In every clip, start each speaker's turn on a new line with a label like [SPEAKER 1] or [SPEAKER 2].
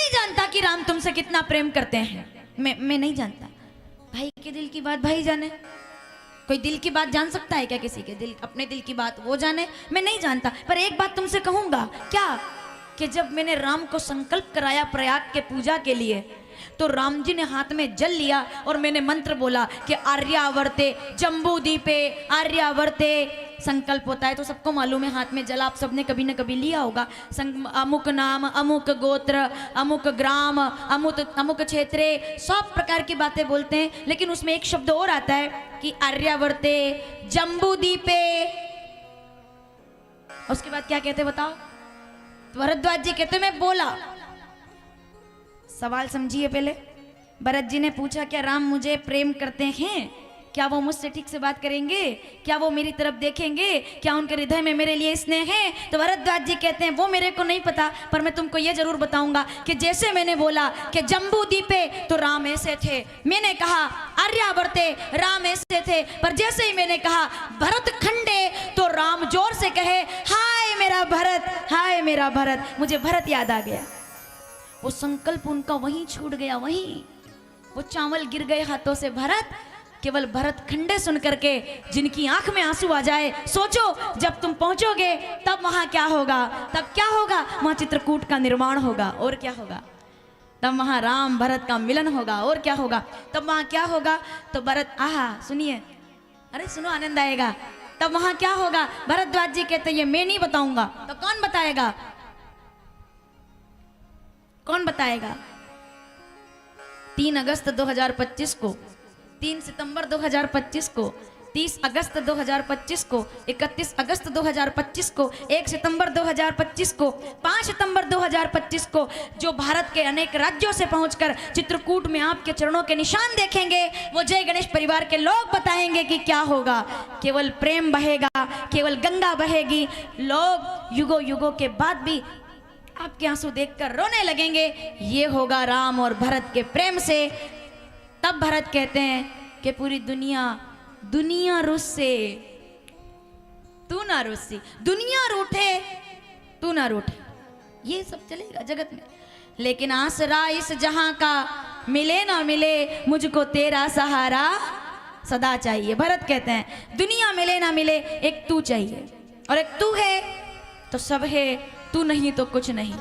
[SPEAKER 1] नहीं जानता कि राम तुमसे कितना प्रेम करते हैं। मैं नहीं जानता। भाई के दिल की बात भाई जाने। कोई दिल की बात जान सकता है क्या? किसी के दिल, अपने दिल की बात वो जाने। मैं नहीं जानता। पर एक बात तुमसे कहूंगा, क्या कि जब मैंने राम को संकल्प कराया प्रयाग के पूजा के लिए, तो राम जी ने हाथ में जल लिया और मैंने मंत्र बोला कि आर्यावर्ते जम्बूदीपे आर्यावर्ते। संकल्प होता है तो सबको मालूम है, हाथ में जल आप सबने कभी न कभी लिया होगा। अमुक नाम, अमुक गोत्र, अमुक ग्राम, अमुक क्षेत्रे, सब प्रकार की बातें बोलते हैं, लेकिन उसमें एक शब्द और आता है कि आर्यावर्ते जम्बूदीपे। उसके बाद क्या कहते बताओ? भरद्वाज जी कहते मैं बोला। सवाल समझिए पहले। भरत जी ने पूछा क्या राम मुझे प्रेम करते हैं? क्या वो मुझसे ठीक से बात करेंगे? क्या वो मेरी तरफ देखेंगे? क्या उनके हृदय में मेरे लिए स्नेह है? तो भरद्वाज जी कहते हैं वो मेरे को नहीं पता, पर मैं तुमको ये जरूर बताऊंगा कि जैसे मैंने बोला कि जम्बूदीपे तो राम ऐसे थे, मैंने कहा आर्यावर्ते राम ऐसे थे, पर जैसे ही मैंने कहा भरत खंडे तो राम जोर से कहे हाय मेरा भरत, हाय मेरा भरत। मुझे भरत याद आ गया। वो संकल्प उनका वहीं छूट गया, वहीं वो चावल गिर गए हाथों से। भरत, केवल भरत खंडे सुन करके जिनकी आंख में आंसू आ जाए, सोचो जब तुम पहुंचोगे तब वहां क्या होगा? तब क्या होगा? वहां चित्रकूट का निर्माण होगा। और क्या होगा? तब वहां राम भरत का मिलन होगा। और क्या होगा? तब वहां क्या होगा? तो भरत, आहा सुनिए, अरे सुनो आनंद आएगा। तब वहां क्या होगा? भरद्वाज जी कहते ये मैं नहीं बताऊंगा। तो कौन बताएगा? कौन बताएगा? 3 अगस्त 2025 को, 3 सितंबर 2025 को, 30 अगस्त 2025 को, 31 अगस्त 2025 को, 1 सितंबर 2025 को, 5 सितंबर 2025 को जो भारत के अनेक राज्यों से पहुंचकर चित्रकूट में आपके चरणों के निशान देखेंगे, वो जय गणेश परिवार के लोग बताएंगे कि क्या होगा। केवल प्रेम बहेगा, केवल गंगा बहेगी। लोग युगों युगों के बाद भी आपके आंसू देखकर रोने लगेंगे। ये होगा राम और भरत के प्रेम से। तब भरत कहते हैं कि पूरी दुनिया रुस्से तू ना रुस्सी, दुनिया रूठे तू ना रूठे, ये सब चलेगा जगत में, लेकिन आसरा इस जहां का मिले ना मिले मुझको तेरा सहारा सदा चाहिए। भरत कहते हैं दुनिया मिले ना मिले एक तू चाहिए, और एक तू है तो सब है, तू नहीं तो कुछ नहीं।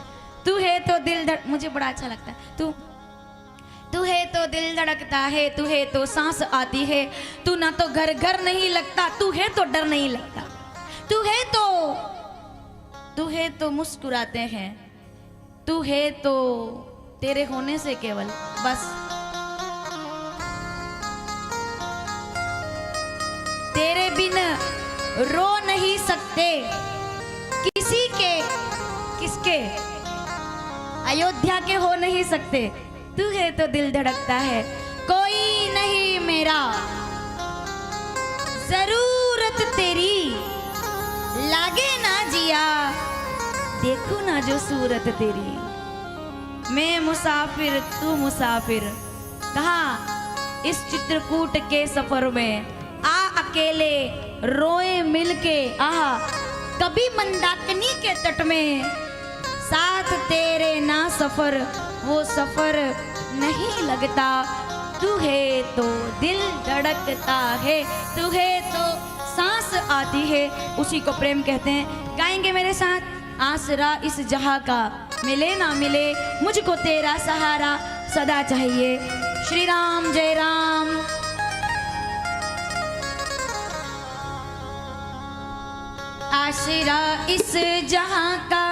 [SPEAKER 1] तू है तो दिल मुझे बड़ा अच्छा लगता है। तू है तो दिल धड़कता है, तू है तो सांस आती है, तू ना तो घर घर नहीं लगता, तू है तो डर नहीं लगता, तू है तो मुस्कुराते हैं, तू है तो तेरे होने से केवल बस तेरे बिन रो नहीं सकते किसी के, किसके? अयोध्या के हो नहीं सकते। तू है तो दिल धड़कता है, कोई नहीं मेरा, जरूरत तेरी लागे ना जिया, देखूं ना जो सूरत तेरी। मैं मुसाफिर तू मुसाफिर, कहा इस चित्रकूट के सफर में आ अकेले रोए मिलके, आहा कभी मंदाकिनी के तट में, साथ तेरे ना सफर वो सफर नहीं लगता। तू है तो दिल धड़कता है, तू है तो सांस आती है। उसी को प्रेम कहते हैं। गाएंगे मेरे साथ? आसरा इस जहां का मिले ना मिले मुझको तेरा सहारा सदा चाहिए। श्री राम जय राम। आसरा इस जहां का,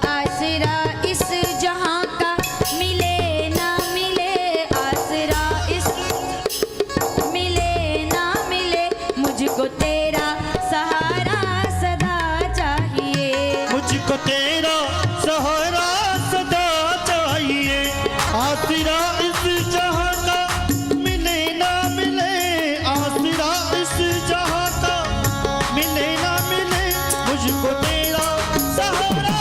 [SPEAKER 1] आसरा इस जहां का मिले ना मिले, आसरा इस मिले ना मिले मुझको तेरा सहारा सदा चाहिए,
[SPEAKER 2] मुझको तेरा सहारा सदा चाहिए। आसरा इस जहां का मिले ना मिले, आसरा इस जहां का मिले ना मिले मुझको तेरा सहारा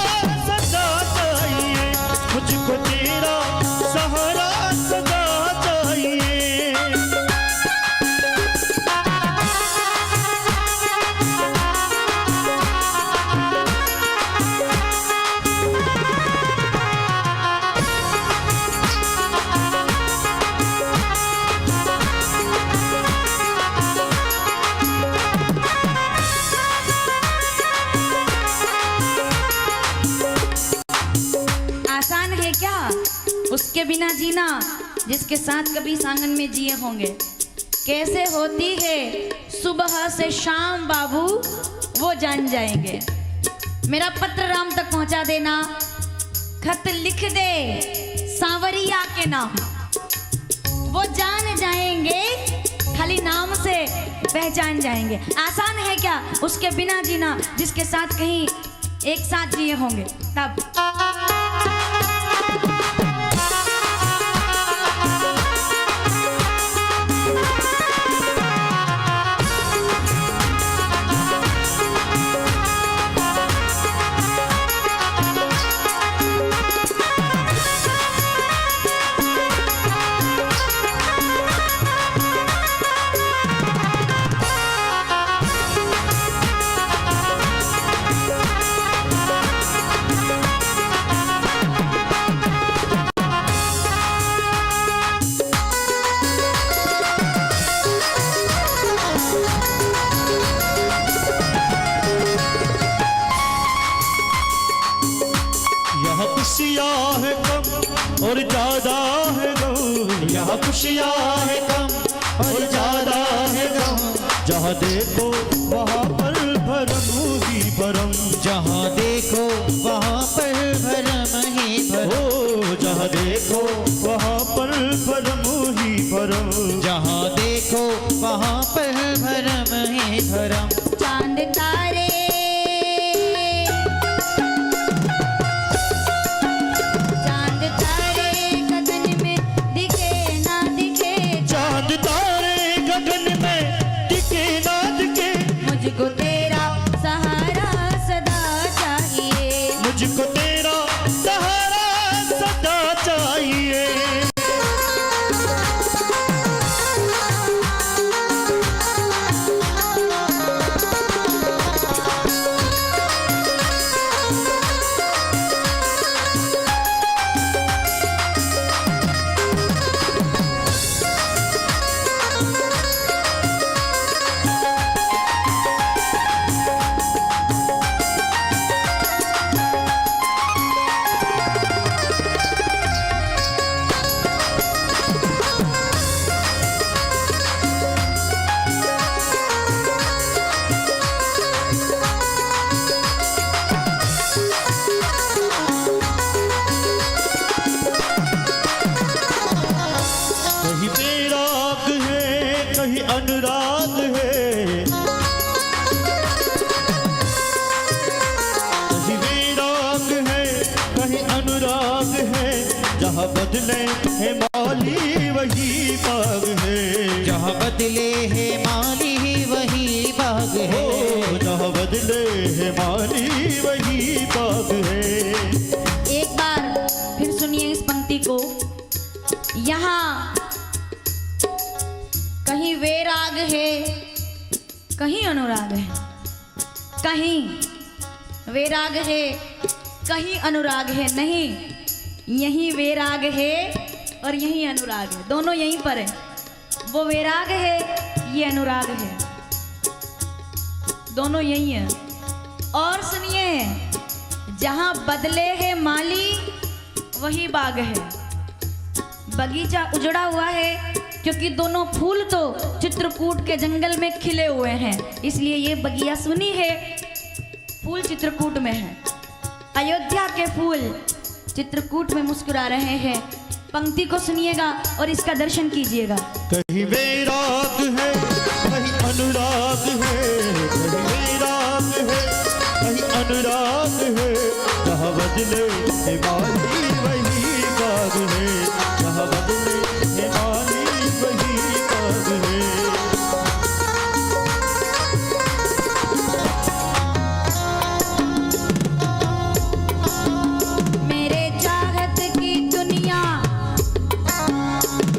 [SPEAKER 2] सदा चाहिए, मुझको तेरा सहारा सदा चाहिए।
[SPEAKER 1] उसके बिना जीना जिसके साथ कभी सांगन में जिए होंगे। कैसे होती है सुबह से शाम बाबू वो जान जाएंगे। मेरा पत्र राम तक पहुंचा देना, खत लिख दे सांवरिया के नाम, वो जान जाएंगे, खाली नाम से पहचान जाएंगे। आसान है क्या उसके बिना जीना जिसके साथ कहीं एक साथ जिए होंगे। तब
[SPEAKER 2] खुशियाँ है कम और ज्यादा है गम, यहाँ खुशियाँ है कम और ज्यादा है गम। जहाँ देखो वहाँ पर भरम ही भरम,
[SPEAKER 3] जहाँ देखो वहाँ पर भरम ही भरम,
[SPEAKER 2] ओ जहाँ देखो वहाँ पर भरम ही भरम,
[SPEAKER 3] जहाँ देखो वहाँ पर भरम ही भरम।
[SPEAKER 1] चांद तारे मुझको तेरा सहारा सदा चाहिए,
[SPEAKER 2] मुझको तेरा सहारा सदा चाहिए। अनुराग है, कहीं विराग है, कहीं अनुराग है। जहाँ बदले है माली वही बाग है,
[SPEAKER 3] जहाँ बदले है माली वही बाग है,
[SPEAKER 2] जहाँ बदले है माली वही बाग है।
[SPEAKER 1] एक बार फिर सुनिए इस पंक्ति को। यहाँ कहीं वैराग है, कहीं अनुराग है, कहीं वैराग है, कहीं अनुराग है। नहीं, यहीं वैराग है और यहीं अनुराग है, दोनों यहीं पर है। वो वैराग है, ये अनुराग है, दोनों यहीं है। और सुनिए, जहां बदले है माली वही बाग है। बगीचा उजड़ा हुआ है क्योंकि दोनों फूल तो चित्रकूट के जंगल में खिले हुए हैं, इसलिए ये बगिया सुनी है, फूल चित्रकूट में है। अयोध्या के फूल चित्रकूट में मुस्कुरा रहे हैं। पंक्ति को सुनिएगा और इसका दर्शन कीजिएगा।
[SPEAKER 2] कहीं वैराग है, कहीं अनुराग है, कहीं वैराग है, कहीं अनुराग है। जहाँ बदले है माली वही बाग है, जहाँ बदले है माली वही बाग है।
[SPEAKER 1] मेरे चाहत की दुनिया,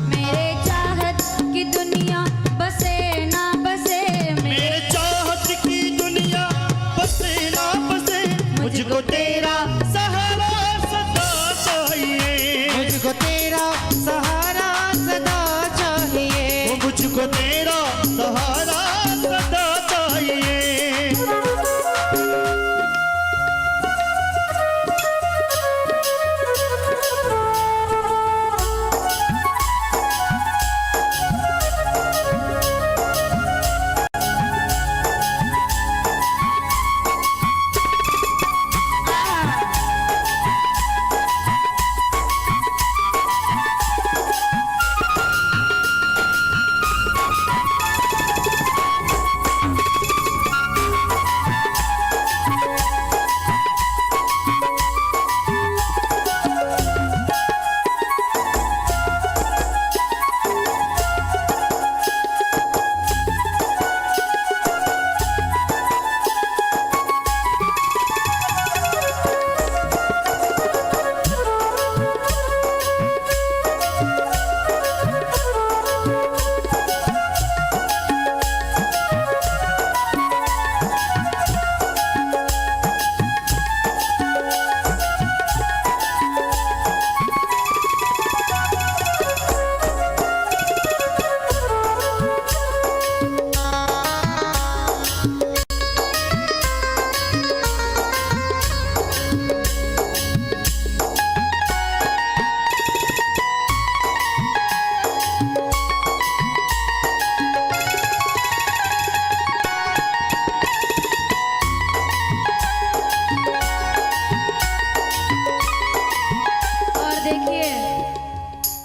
[SPEAKER 1] मेरे चाहत की दुनिया बसे ना बसे,
[SPEAKER 2] मेरे चाहत की दुनिया बसे ना बसे, मुझको तेरा सहारा सदा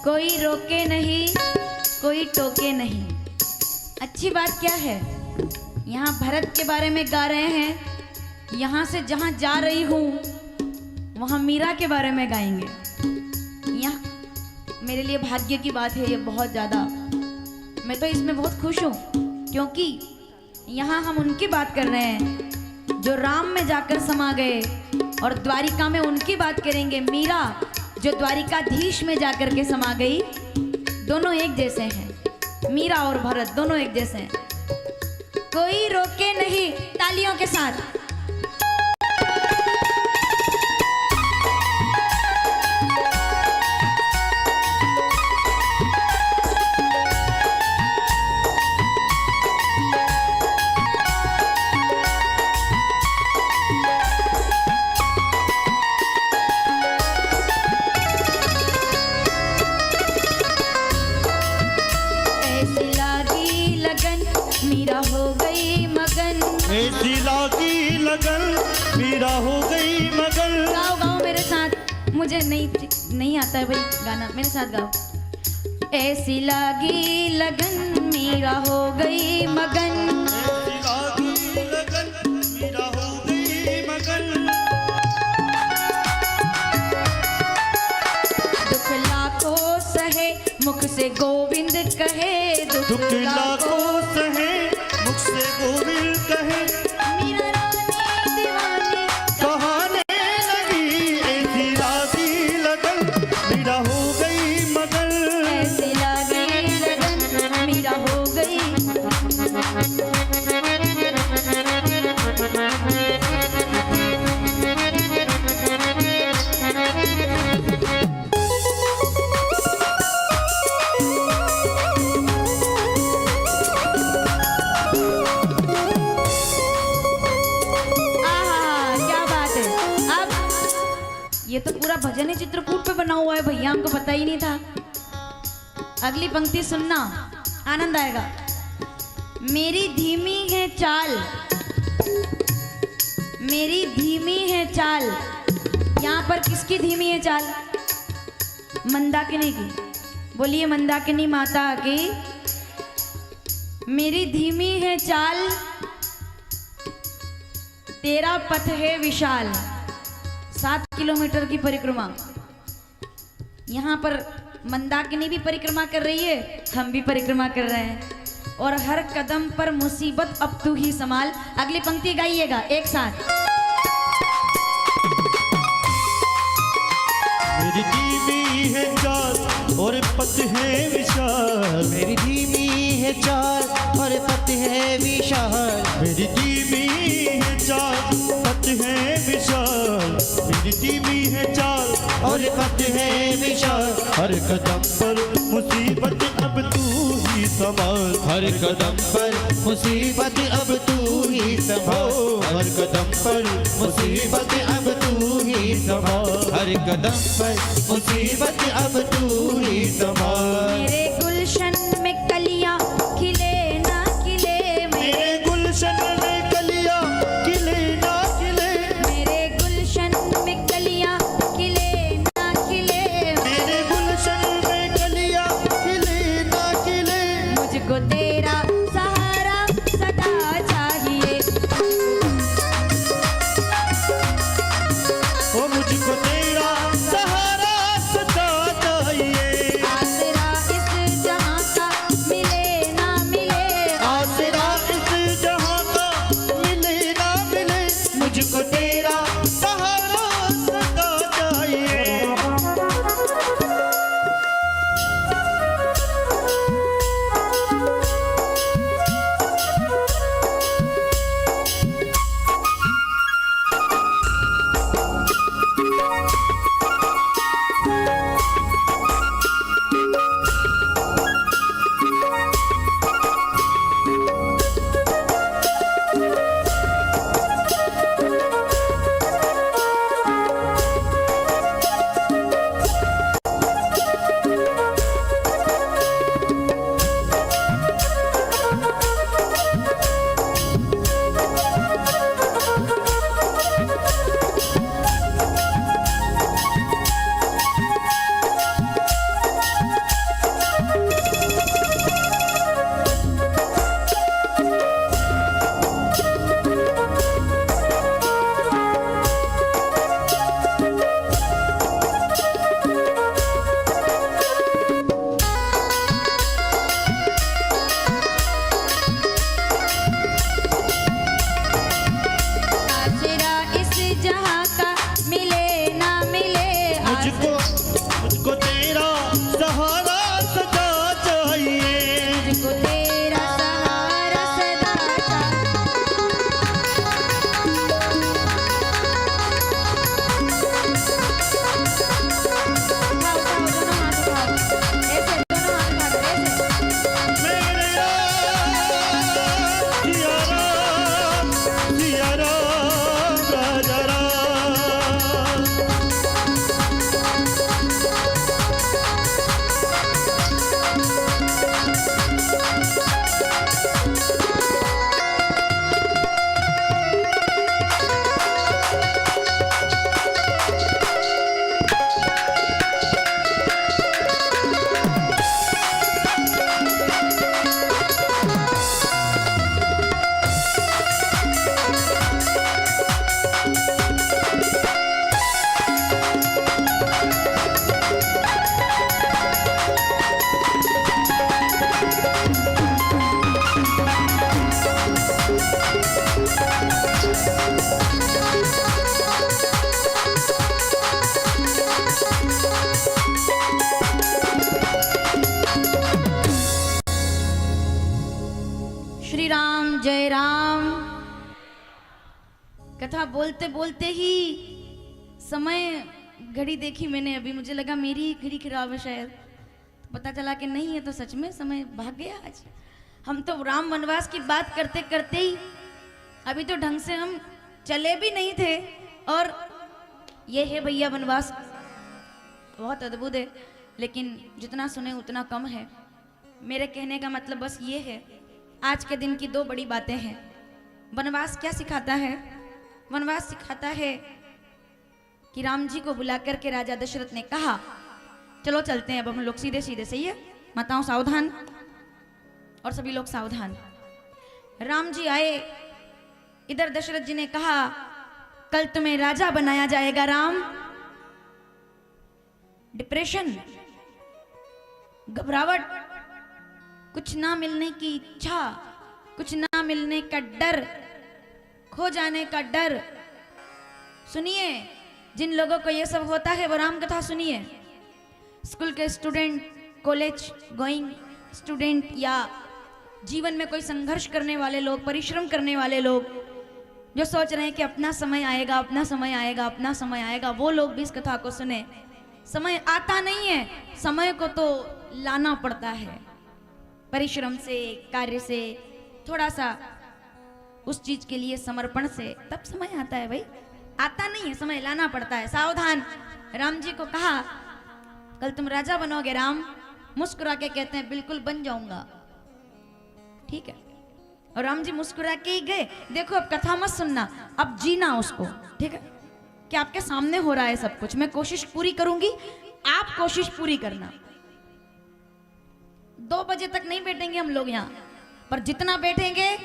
[SPEAKER 1] कोई रोके नहीं, कोई टोके नहीं। अच्छी बात क्या है, यहाँ भरत के बारे में गा रहे हैं। यहाँ से जहाँ जा रही हूँ वहाँ मीरा के बारे में गाएंगे। यहाँ मेरे लिए भाग्य की बात है ये बहुत ज़्यादा। मैं तो इसमें बहुत खुश हूँ क्योंकि यहाँ हम उनकी बात कर रहे हैं जो राम में जाकर समा गए, और द्वारिका में उनकी बात करेंगे मीरा जो द्वारिकाधीश में जाकर के समा गई। दोनों एक जैसे हैं, मीरा और भरत दोनों एक जैसे हैं। कोई रोके नहीं, तालियों के साथ।
[SPEAKER 2] ऐसी लागी लगन मीरा हो गई मगन।
[SPEAKER 1] गाओ गाओ मेरे साथ, मुझे नहीं आता है भाई गाना, मेरे साथ गाओ। ऐसी लागी लगन मीरा हो गई मगन,
[SPEAKER 2] ऐसी लागी लगन मीरा हो गई मगन।
[SPEAKER 1] दुख लाखों सहे मुख से गोविंद कहे,
[SPEAKER 2] दुख लाखों सहे मुख से गोविंद कहे।
[SPEAKER 1] मीरा रानी दीवानी
[SPEAKER 2] कहाने लगी ऐसी लागी लगन मीरा हो गई मगन।
[SPEAKER 1] ऐसी लागी लगन मीरा हो गई। ये तो पूरा भजन ही चित्रकूट पे बना हुआ है भैया, हमको पता ही नहीं था। अगली पंक्ति सुनना, आनंद आएगा। मेरी धीमी है चाल, मेरी धीमी है चाल। यहाँ पर किसकी धीमी है चाल? मंदाकिनी की। बोलिए मंदाकिनी माता की। मेरी धीमी है चाल, तेरा पथ है विशाल। 7 किलोमीटर की परिक्रमा। यहाँ पर मंदाकिनी भी परिक्रमा कर रही है, हम भी परिक्रमा कर रहे हैं, और हर कदम पर मुसीबत अब तू ही संभाल। अगली पंक्ति गाइएगा एक साथ।
[SPEAKER 2] मेरी धीमी है चाल और पथ है विशाल।
[SPEAKER 3] मेरी धीमी है चाल और पथ है विशाल।
[SPEAKER 2] मेरी धीमी है चाल पथ है विशाल। मेरी धीमी है चाल
[SPEAKER 3] और पथ है विशाल।
[SPEAKER 2] हर कदम पर मुसीबत अब तू ही संभाल।
[SPEAKER 3] हर कदम पर मुसीबत अब तू ही संभाल। हर कदम पर मुसीबत अब तू ही संभाल। हर कदम पर मुसीबत अब तू ही संभाल।
[SPEAKER 1] मेरे गुलशन में कलियां खिले ना खिले,
[SPEAKER 2] मेरे गुलशन में कलियां खिले ना खिले।
[SPEAKER 1] मेरे गुलशन में कलियां खिले ना खिले।
[SPEAKER 2] मेरे गुलशन में कलियां खिले ना खिले।
[SPEAKER 1] मुझको तेरा सहारा सदा चाहिए।
[SPEAKER 2] ओ मुझको तेरा सहारा सदा चाहिए।
[SPEAKER 1] आसरा
[SPEAKER 2] मुझको तेरा सहारा सदा चाहिए,
[SPEAKER 1] मुझको तेरा सहारा सदा उठाओ, उठाओ, दोनों हाथ उठाओ, ऐसे दोनों हाथ उठा कर ऐसे।
[SPEAKER 2] मेरे सिया राम राजा राम।
[SPEAKER 1] श्री राम जय राम। कथा बोलते बोलते ही समय घड़ी देखी मैंने, अभी मुझे लगा मेरी ही घड़ी खराब है शायद, पता चला कि नहीं है, तो सच में समय भाग गया आज। हम तो राम वनवास की बात करते करते ही अभी तो ढंग से हम चले भी नहीं थे, और ये है भैया वनवास बहुत अद्भुत है, लेकिन जितना सुने उतना कम है। मेरे कहने का मतलब बस ये है, आज के दिन की दो बड़ी बातें हैं। वनवास क्या सिखाता है? वनवास सिखाता है कि राम जी को बुला करके राजा दशरथ ने कहा चलो चलते हैं अब हम लोग सीधे सीधे, सही है? माताओं सावधान और सभी लोग सावधान। राम जी आए, इधर दशरथ जी ने कहा कल तुम्हें राजा बनाया जाएगा राम। डिप्रेशन, घबराहट, कुछ ना मिलने की इच्छा, कुछ ना मिलने का डर, खो जाने का डर। सुनिए, जिन लोगों को ये सब होता है वो राम कथा सुनिए। स्कूल के स्टूडेंट, कॉलेज गोइंग स्टूडेंट, या जीवन में कोई संघर्ष करने वाले लोग, परिश्रम करने वाले लोग जो सोच रहे हैं कि अपना समय आएगा, अपना समय आएगा, अपना समय आएगा, वो लोग भी इस कथा को सुने। समय आता नहीं है, समय को तो लाना पड़ता है, परिश्रम से, कार्य से, थोड़ा सा उस चीज के लिए समर्पण से, तब समय आता है भाई। आता नहीं है, समय लाना पड़ता है। सावधान। राम जी को कहा कल तुम राजा बनोगे राम। मुस्कुरा के कहते हैं बिल्कुल बन जाऊंगा, ठीक है। और राम जी मुस्कुरा के ही गए। देखो अब कथा मत सुनना, अब जीना उसको, ठीक है? कि आपके सामने हो रहा है सब कुछ, मैं कोशिश पूरी करूंगी, आप कोशिश पूरी करना। 2 बजे तक नहीं बैठेंगे हम लोग यहाँ, पर जितना बैठेंगे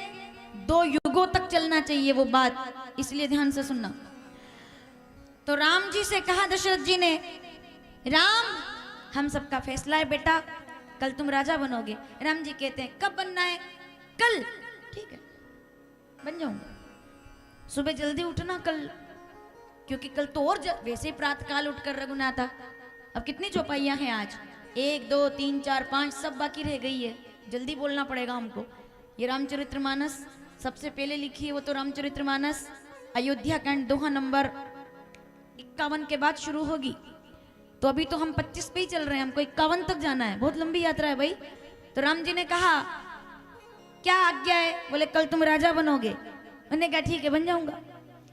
[SPEAKER 1] 2 युगों तक चलना चाहिए वो बात, इसलिए ध्यान से सुनना। तो राम जी से कहा दशरथ जी ने, राम हम सबका फैसला है बेटा, कल तुम राजा बनोगे। राम जी कहते हैं कब बनना है? कल। ठीक है, बन जाऊंगा। सुबह जल्दी उठना कल, क्योंकि कल तो और वैसे प्रातः काल उठकर रघुनाथा। अब कितनी चौपाइयां हैं आज? 1 2 3 4 5 सब बाकी रह गई है, जल्दी बोलना पड़ेगा हमको। ये रामचरितमानस सबसे पहले लिखी है वो तो रामचरितमानस अयोध्या कांड दोहा नंबर 51 के बाद शुरू होगी। तो अभी तो हम 25 पे ही चल रहे हैं, हमको 51 तक जाना है, बहुत लंबी यात्रा है भाई। तो राम जी ने कहा क्या आज्ञा है? बोले कल तुम राजा बनोगे। मैंने कहा ठीक है, बन जाऊंगा।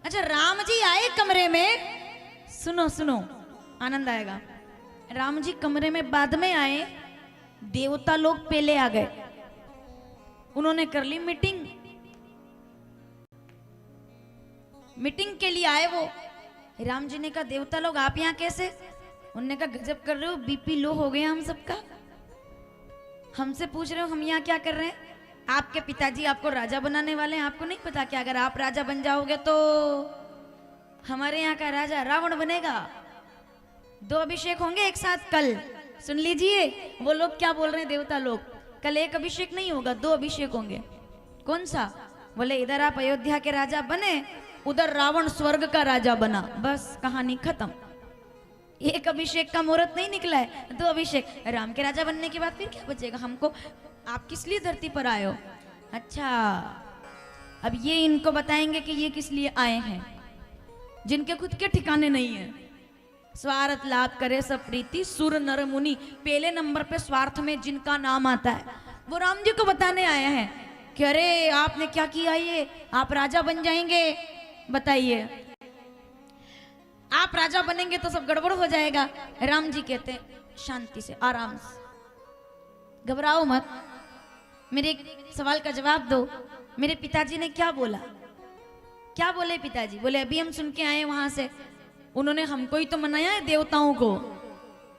[SPEAKER 1] अच्छा, राम जी आए कमरे में, सुनो सुनो आनंद आएगा। राम जी कमरे में बाद में आए, देवता लोग पहले आ गए। उन्होंने कर ली मीटिंग, मीटिंग के लिए आए वो। राम जी ने कहा देवता लोग आप यहाँ कैसे? उन्होंने कहा गजब कर रहे हो, बीपी लो हो गया हम सबका, हमसे पूछ रहे हो हम यहाँ क्या कर रहे हैं? आपके पिताजी आपको राजा बनाने वाले हैं, आपको नहीं पता कि अगर आप राजा बन जाओगे तो हमारे यहाँ का राजा रावण बनेगा। 2 अभिषेक होंगे एक साथ कल, सुन लीजिए वो लोग क्या बोल रहे हैं देवता लोग। कल 1 अभिषेक नहीं होगा, 2 अभिषेक होंगे। कौन सा? बोले इधर आप अयोध्या के राजा बने, उधर रावण स्वर्ग का राजा बना, बस कहानी खत्म। एक अभिषेक का मुहूर्त नहीं निकला है, 2 अभिषेक। राम के राजा बनने के बाद फिर क्या बचेगा हमको? आप किस लिए धरती पर आए हो? अच्छा, अब ये इनको बताएंगे कि ये किस लिए आए हैं, जिनके खुद के ठिकाने नहीं है। स्वार्थ लाभ करे सब प्रीति सुर नर मुनि, पहले नंबर पे स्वार्थ में जिनका नाम आता है वो राम जी को बताने आए हैं कि अरे आपने क्या किया, ये आप राजा बन जाएंगे, बताइए आप राजा बनेंगे तो सब गड़बड़ हो जाएगा। राम जी कहते हैं शांति से, आराम से, घबराओ मत, मेरे एक सवाल का जवाब दो। मेरे पिताजी ने क्या बोला? क्या बोले पिताजी? बोले अभी हम सुन के आए वहां से, उन्होंने हमको ही तो मनाया है देवताओं को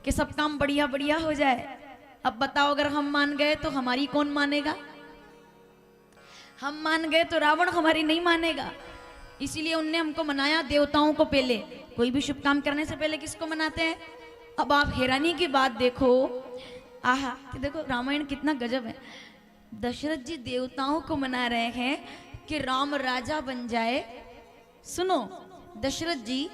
[SPEAKER 1] कि सब काम बढ़िया बढ़िया हो जाए। अब बताओ अगर हम मान गए तो हमारी कौन मानेगा? हम मान गए तो रावण हमारी नहीं मानेगा। इसीलिए उनने हमको मनाया देवताओं को। पहले कोई भी शुभ काम करने से पहले किसको मनाते हैं? अब आप हैरानी की बात देखो, आहा, कि देखो रामायण कितना गजब है। दशरथ जी देवताओं को मना रहे हैं कि राम राजा बन जाए। सुनो, दशरथ जी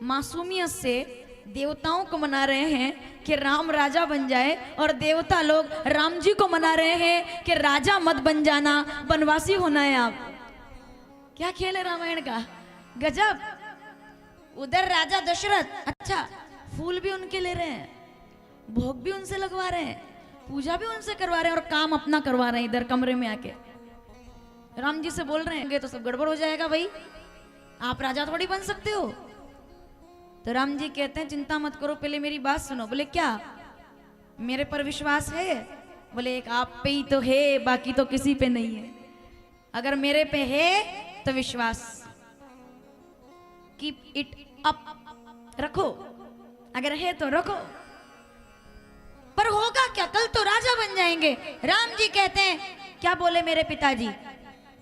[SPEAKER 1] मासूमियत से देवताओं को मना रहे हैं कि राम राजा बन जाए, और देवता लोग राम जी को मना रहे हैं कि राजा मत बन जाना, वनवासी होना है आप। क्या खेल है रामायण का, गजब। उधर राजा दशरथ, अच्छा फूल भी उनके ले रहे हैं, भोग भी उनसे लगवा रहे हैं, पूजा भी उनसे करवा रहे हैं, और काम अपना करवा रहे हैं इधर कमरे में आके। राम जी से बोल रहे हैं तो सब गड़बड़ हो जाएगा भाई, आप राजा थोड़ी बन सकते हो। तो राम जी कहते हैं चिंता मत करो, पहले मेरी बात सुनो। बोले क्या, मेरे पर विश्वास है? बोले एक आप पे ही तो है, बाकी तो किसी पे नहीं है। अगर मेरे पे है तो विश्वास, कीप इट अप, रखो, अगर है तो रखो। पर होगा क्या, कल तो राजा बन जाएंगे। राम जी कहते हैं क्या बोले मेरे पिताजी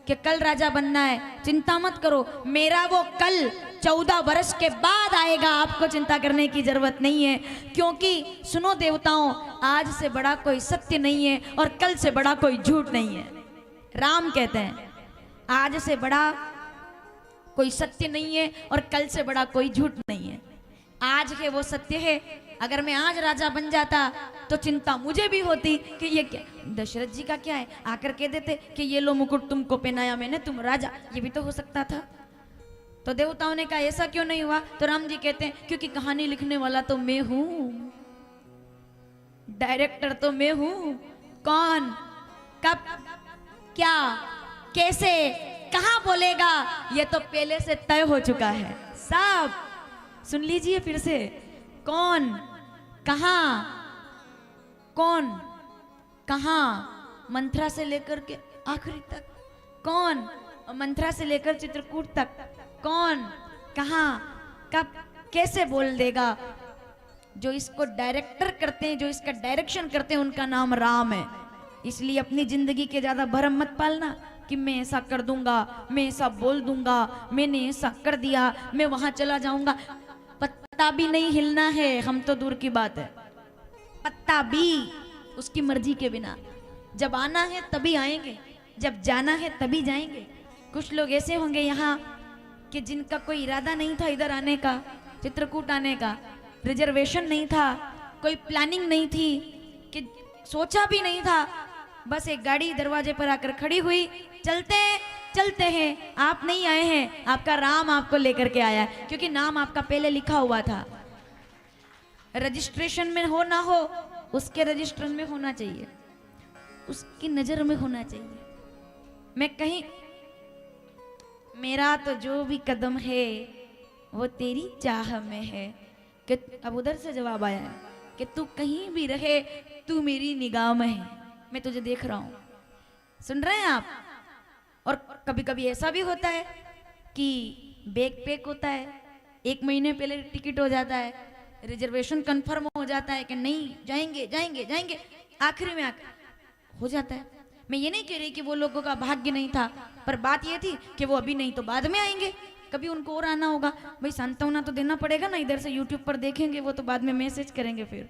[SPEAKER 1] कि कल राजा बनना है, चिंता मत करो, मेरा वो कल 14 वर्ष के बाद आएगा, आपको चिंता करने की जरूरत नहीं है। क्योंकि सुनो देवताओं, आज से बड़ा कोई सत्य नहीं है और कल से बड़ा कोई झूठ नहीं है। राम कहते हैं आज से बड़ा कोई सत्य नहीं है और कल से बड़ा कोई झूठ नहीं है। आज है वो सत्य है। अगर मैं आज राजा बन जाता तो चिंता मुझे भी होती कि ये क्या, दशरथ जी का क्या है, आकर कह देते कि ये लो मुकुट तुमको पहनाया मैंने, तुम राजा, ये भी तो हो सकता था। तो देवताओं ने कहा ऐसा क्यों नहीं हुआ? तो राम जी कहते हैं क्योंकि कहानी लिखने वाला तो मैं हूं, डायरेक्टर तो मैं हूं। कौन, कब, क्या, कैसे, कहां बोलेगा, ये तो पहले से तय हो चुका है। सब सुन लीजिए फिर से, कौन, कहां, कौन, कहां, मंथरा से लेकर के आखिरी तक, कौन, मंथरा से लेकर चित्रकूट तक, कौन, कहां, कब, कैसे बोल देगा। जो इसको डायरेक्टर करते हैं, जो इसका डायरेक्शन करते हैं, उनका नाम राम है। इसलिए अपनी जिंदगी के ज्यादा भरम मत पालना कि मैं ऐसा कर दूंगा, मैं ऐसा बोल दूंगा, मैंने ऐसा कर दिया, मैं वहां चला जाऊंगा। पत्ता भी नहीं हिलना है, हम तो दूर की बात है, पत्ता भी उसकी मर्जी के बिना। जब आना है तभी आएंगे, जब जाना है तभी जाएंगे। कुछ लोग ऐसे होंगे यहाँ कि जिनका कोई इरादा नहीं था इधर आने का, चित्रकूट आने का, रिजर्वेशन नहीं था, कोई प्लानिंग नहीं थी, कि सोचा भी नहीं था, बस एक गाड़ी दरवाजे पर आकर खड़ी हुई, चलते चलते हैं। आप नहीं आए हैं, आपका राम आपको लेकर के आया है, क्योंकि नाम आपका पहले लिखा हुआ था। रजिस्ट्रेशन में हो ना हो, उसके रजिस्टर में होना चाहिए, उसकी नजर में होना चाहिए। मैं कहीं, मेरा तो जो भी कदम है वो तेरी चाह में है। कि अब उधर से जवाब आया है कि तू कहीं भी रहे, तू मेरी निगाह में है, मैं तुझे देख रहा हूं। सुन रहे हैं आप? और कभी कभी ऐसा भी होता है कि बैग पैक होता है, 1 महीने पहले टिकट हो जाता है, रिजर्वेशन कंफर्म हो जाता है कि नहीं जाएंगे जाएंगे जाएंगे, आखिरी में आकर हो जाता है। मैं ये नहीं कह रही कि वो लोगों का भाग्य नहीं था, पर बात ये थी कि वो अभी नहीं तो बाद में आएंगे, कभी उनको और आना होगा। भाई सांत्वना तो देना पड़ेगा ना, इधर से यूट्यूब पर देखेंगे वो तो बाद में मैसेज करेंगे फिर,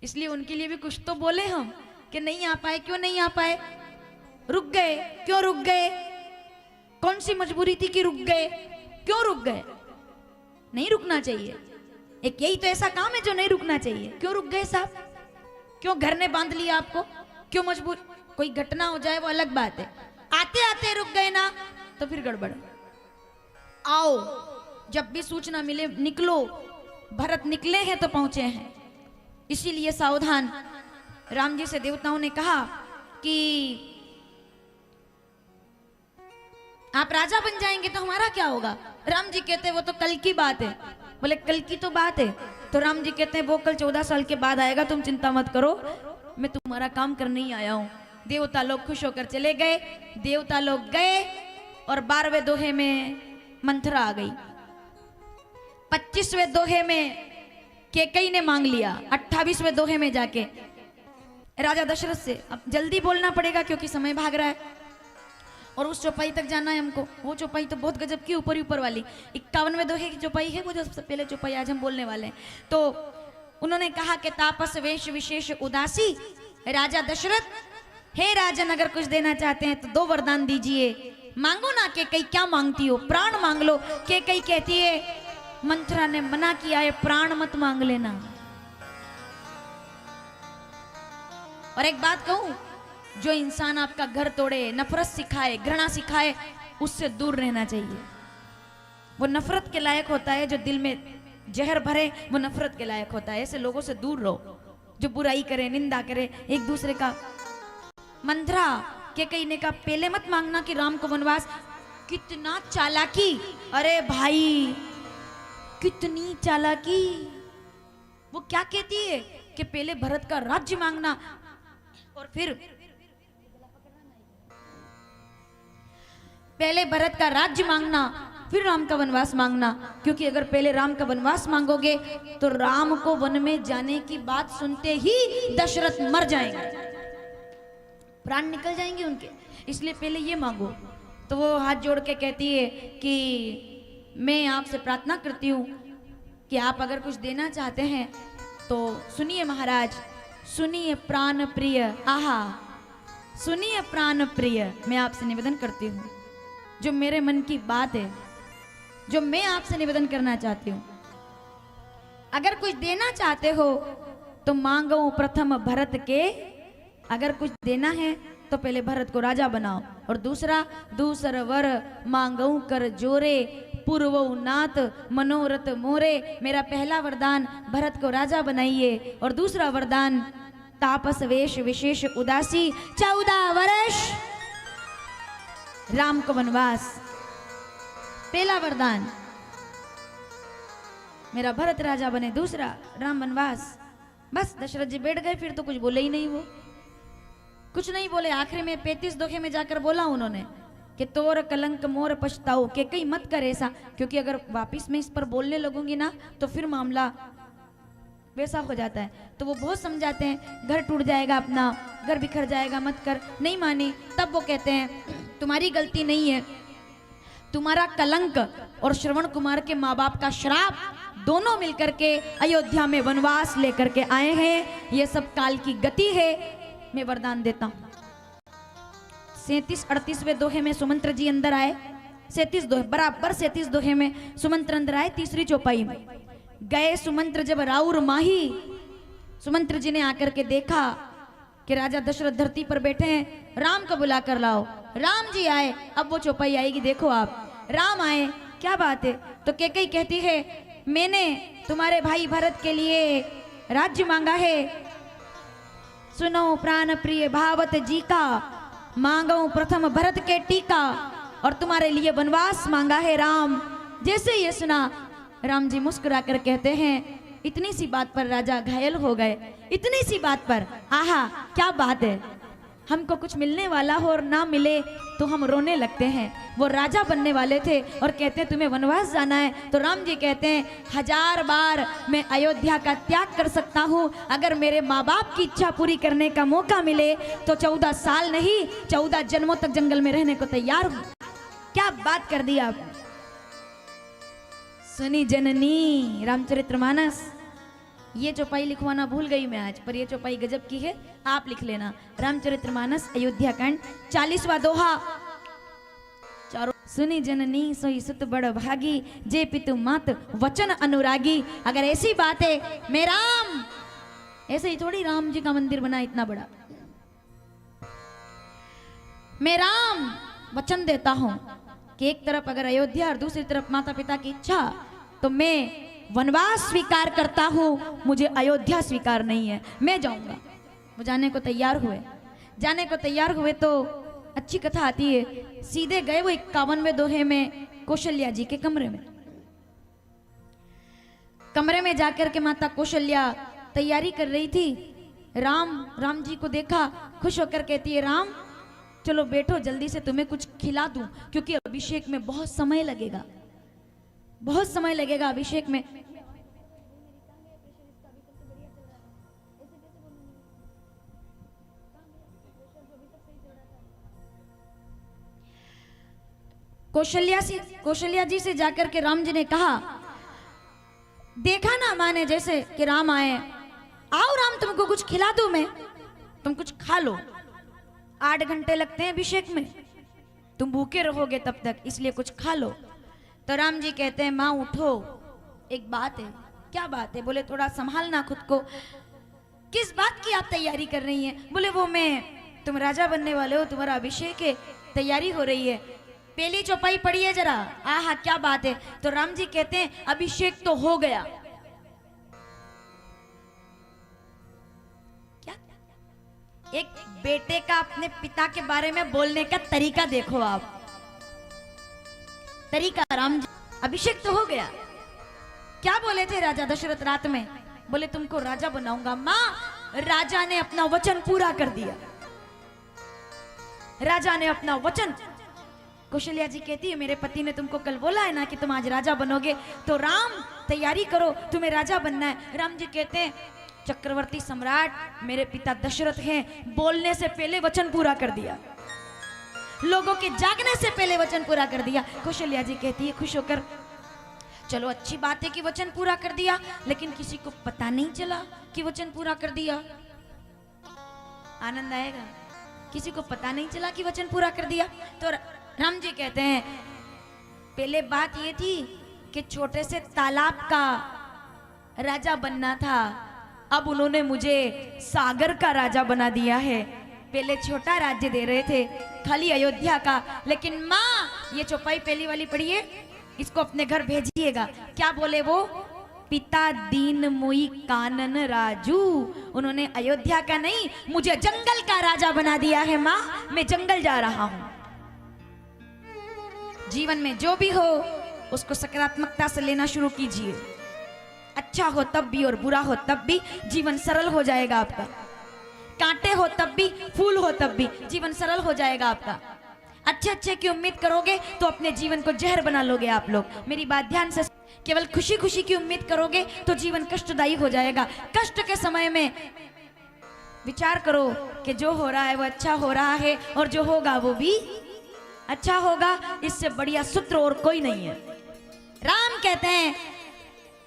[SPEAKER 1] इसलिए उनके लिए भी कुछ तो बोले हम कि नहीं आ पाए। क्यों नहीं आ पाए? रुक गए। क्यों रुक गए? कौन सी मजबूरी थी कि रुक गए? क्यों रुक गए? नहीं रुकना चाहिए, एक यही तो ऐसा काम है जो नहीं रुकना चाहिए। क्यों रुक गए साहब? क्यों घर ने बांध लिया आपको? क्यों मजबूर? कोई घटना हो जाए वो अलग बात है, आते आते रुक गए ना तो फिर गड़बड़। आओ, जब भी सूचना मिले निकलो। भरत निकले हैं तो पहुंचे हैं, इसीलिए सावधान। राम जी से देवताओं ने कहा कि आप राजा बन जाएंगे तो हमारा क्या होगा? राम जी कहते हैं वो तो कल की बात है। बोले कल की तो बात है, तो राम जी कहते हैं वो कल 14 साल के बाद आएगा, तुम चिंता मत करो, मैं तुम्हारा काम करने ही आया हूं। देवता लोग खुश होकर चले गए। देवता लोग गए और 12वें दोहे में मंथरा आ गई। 25वें दोहे में केकई ने मांग लिया। 28वें दोहे में जाके राजा दशरथ से, अब जल्दी बोलना पड़ेगा क्योंकि समय भाग रहा है और उस चौपाई तक जाना है हमको। वो चौपाई तो बहुत गजब की, ऊपर ही ऊपर वाली 51वें दोहे की चौपाई है, वो जो सबसे पहले चौपाई आज हम बोलने वाले हैं। तो उन्होंने कहा कि तापस वेश विशेष उदासी, राजा दशरथ, हे राजन अगर कुछ देना चाहते हैं तो 2 वरदान दीजिए। मांगो ना। केकई क्या मांगती हो? प्राण मांग लो। केकई कहती है मंथरा ने मना किया है, प्राण मत मांग लेना। और एक बात कहूं, जो इंसान आपका घर तोड़े, नफरत सिखाए, घृणा सिखाए, उससे दूर रहना चाहिए। वो नफरत के लायक होता है। जो दिल में जहर भरे वो नफरत के लायक होता है। ऐसे लोगों से दूर रहो जो बुराई करे, निंदा करे एक दूसरे का। मंथरा के कई ने कहा पहले मत मांगना कि राम को वनवास। कितना चालाकी! अरे भाई कितनी चालाकी! वो क्या कहती है कि पहले भरत का राज्य मांगना और फिर पहले भरत का राज्य मांगना फिर राम का वनवास मांगना। क्योंकि अगर पहले राम का वनवास मांगोगे तो राम को वन में जाने की बात सुनते ही दशरथ मर जाएंगे, प्राण निकल जाएंगे उनके, इसलिए पहले ये मांगो। तो वो हाथ जोड़ के कहती है कि मैं आपसे प्रार्थना करती हूँ कि आप अगर कुछ देना चाहते हैं तो सुनिए महाराज, सुनिए प्राण प्रिय, आहा सुनिए प्राण प्रिय, मैं आपसे निवेदन करती हूँ, जो मेरे मन की बात है, जो मैं आपसे निवेदन करना चाहती हूँ। अगर कुछ देना चाहते हो तो मांगो प्रथम भरत के, अगर कुछ देना है तो पहले भरत को राजा बनाओ, और दूसरा वर मांगो कर जोरे, पूर्वो नाथ मनोरथ मोरे। मेरा पहला वरदान भरत को राजा बनाइए, और दूसरा वरदान तापस वेश विशेष उदासी, 14 वर्ष राम को वनवास। पहला वरदान मेरा भरत राजा बने, दूसरा राम वनवास। बस दशरथ जी बैठ गए, फिर तो कुछ बोले ही नहीं, वो कुछ नहीं बोले। आखिरी में 35 दोहे में जाकर बोला उन्होंने कि तोर कलंक मोर पछताओ, के कहीं मत कर ऐसा, क्योंकि अगर वापिस में इस पर बोलने लगूंगी ना तो फिर मामला वैसा हो जाता है। तो वो बहुत समझाते हैं, घर टूट जाएगा, अपना घर बिखर जाएगा, मत कर। नहीं मानी, तब वो कहते हैं तुम्हारी गलती नहीं है, तुम्हारा कलंक और श्रवण कुमार के माँ बाप का श्राप दोनों मिलकर के अयोध्या में वनवास लेकर के आए हैं। ये सब काल की गति है। मैं वरदान देता हूं। 37-38वें दोहे में सुमंत्र जी अंदर आए। 37 दोहे बराबर 37 दोहे में सुमंत्र अंदर आए। तीसरी चौपाई में गए सुमंत्र जब राउर माही, सुमंत्र जी ने आकर के देखा कि राजा दशरथ धरती पर बैठे हैं, राम को बुला कर लाओ। राम जी आए। अब वो चौपाई आएगी, देखो आप। राम आए, क्या बात है? तो केकई कहती है मैंने तुम्हारे भाई भरत के लिए राज्य मांगा है, सुनो प्राण प्रिय भावत जी का, मांगो प्रथम भरत के टीका, और तुम्हारे लिए वनवास मांगा है राम। जैसे ये सुना, राम जी मुस्कुरा कर कहते हैं, इतनी सी बात पर राजा घायल हो गए, इतनी सी बात पर। आहा क्या बात है, हमको कुछ मिलने वाला हो और ना मिले तो हम रोने लगते हैं। वो राजा बनने वाले थे और कहते हैं तुम्हें वनवास जाना है, तो राम जी कहते हैं 1000 बार मैं अयोध्या का त्याग कर सकता हूँ, अगर मेरे माँ बाप की इच्छा पूरी करने का मौका मिले तो 14 साल नहीं 14 जन्मों तक जंगल में रहने को तैयार हूँ। क्या बात कर दी आप। सुनी जननी रामचरितमानस। ये चौपाई लिखवाना भूल गई मैं आज, पर ये चौपाई गजब की है, आप लिख लेना। रामचरितमानस अयोध्या कांड 40वां दोहा। चारों सुनी जननी सोई सुत बड़ भागी, जे पितु मात वचन अनुरागी। अगर ऐसी बात है, मैं राम, ऐसे ही थोड़ी राम जी का मंदिर बना इतना बड़ा। मैं राम वचन देता हूं कि एक तरफ अगर अयोध्या और दूसरी तरफ माता पिता की इच्छा, तो मैं वनवास स्वीकार करता हूं, मुझे अयोध्या स्वीकार नहीं है, मैं जाऊंगा। वो जाने को तैयार हुए, जाने को तैयार हुए तो अच्छी कथा आती है, सीधे गए वो 51वें दोहे में कौशल्या जी के कमरे में। कमरे में जाकर के माता कौशल्या तैयारी कर रही थी। राम जी को देखा, खुश होकर कहती है, राम चलो बैठो, जल्दी से तुम्हें कुछ खिला दूं, क्योंकि अभिषेक में बहुत समय लगेगा, बहुत समय लगेगा अभिषेक में। कौशल्या जी से जाकर के राम जी ने कहा, देखा ना माने जैसे कि राम आए, आओ राम तुमको कुछ खिला दूं मैं, तुम कुछ खा लो। 8 घंटे लगते हैं अभिषेक में, तुम भूखे रहोगे तब तक, इसलिए कुछ खा लो। तो राम जी कहते हैं, माँ उठो, एक बात है। क्या बात है? बोले थोड़ा संभालना खुद को। किस बात की आप तैयारी कर रही हैं? बोले वो मैं, तुम राजा बनने वाले हो, तुम्हारा अभिषेक है, तैयारी हो रही है, पहली चौपाई पढ़ी है जरा। आहा क्या बात है। तो राम जी कहते हैं, अभिषेक तो हो गया। क्या? एक बेटे का अपने पिता के बारे में बोलने का तरीका देखो आप, तरीका। राम जी, अभिषेक तो हो गया। क्या बोले थे राजा दशरथ रात में? बोले तुमको राजा बनाऊंगा। मां, राजा ने अपना वचन पूरा कर दिया, राजा ने अपना वचन। कौशल्या जी कहती है, मेरे पति ने तुमको कल बोला है ना कि तुम आज राजा बनोगे, तो राम तैयारी करो, तुम्हें राजा बनना है। राम जी कहते हैं, चक्रवर्ती सम्राट मेरे पिता दशरथ हैं, बोलने से पहले वचन पूरा कर दिया, लोगों के जागने से पहले वचन पूरा कर दिया। कौशल्या जी कहती है खुश होकर, चलो अच्छी बात है कि वचन पूरा कर दिया, लेकिन किसी को पता नहीं चला कि वचन पूरा कर दिया। आनंद आएगा। किसी को पता नहीं चला कि वचन पूरा कर दिया। तो राम जी कहते हैं, पहले बात ये थी कि छोटे से तालाब का राजा बनना था, अब उन्होंने मुझे सागर का राजा बना दिया है। पहले छोटा राज्य दे रहे थे, खाली अयोध्या का, लेकिन माँ ये चौपाई पहली वाली पढ़िए, इसको अपने घर भेजिएगा। क्या बोले वो? पिता दीन मुई कानन राजू, उन्होंने अयोध्या का नहीं, मुझे जंगल का राजा बना दिया है। माँ मैं जंगल जा रहा हूं। जीवन में जो भी हो उसको सकारात्मकता से लेना शुरू कीजिए। अच्छा हो तब भी और बुरा हो तब भी जीवन सरल हो जाएगा आपका। कांटे हो तब भी, फूल हो तब भी, जीवन सरल हो जाएगा आपका। अच्छे अच्छे की उम्मीद करोगे तो अपने जीवन को जहर बना लोगे आप लोग। मेरी बात ध्यान से, केवल खुशी खुशी की उम्मीद करोगे तो जीवन कष्टदायी हो जाएगा। कष्ट के समय में विचार करो कि जो हो रहा है वो अच्छा हो रहा है, और जो होगा वो भी अच्छा होगा। इससे बढ़िया सूत्र और कोई नहीं है। राम कहते हैं,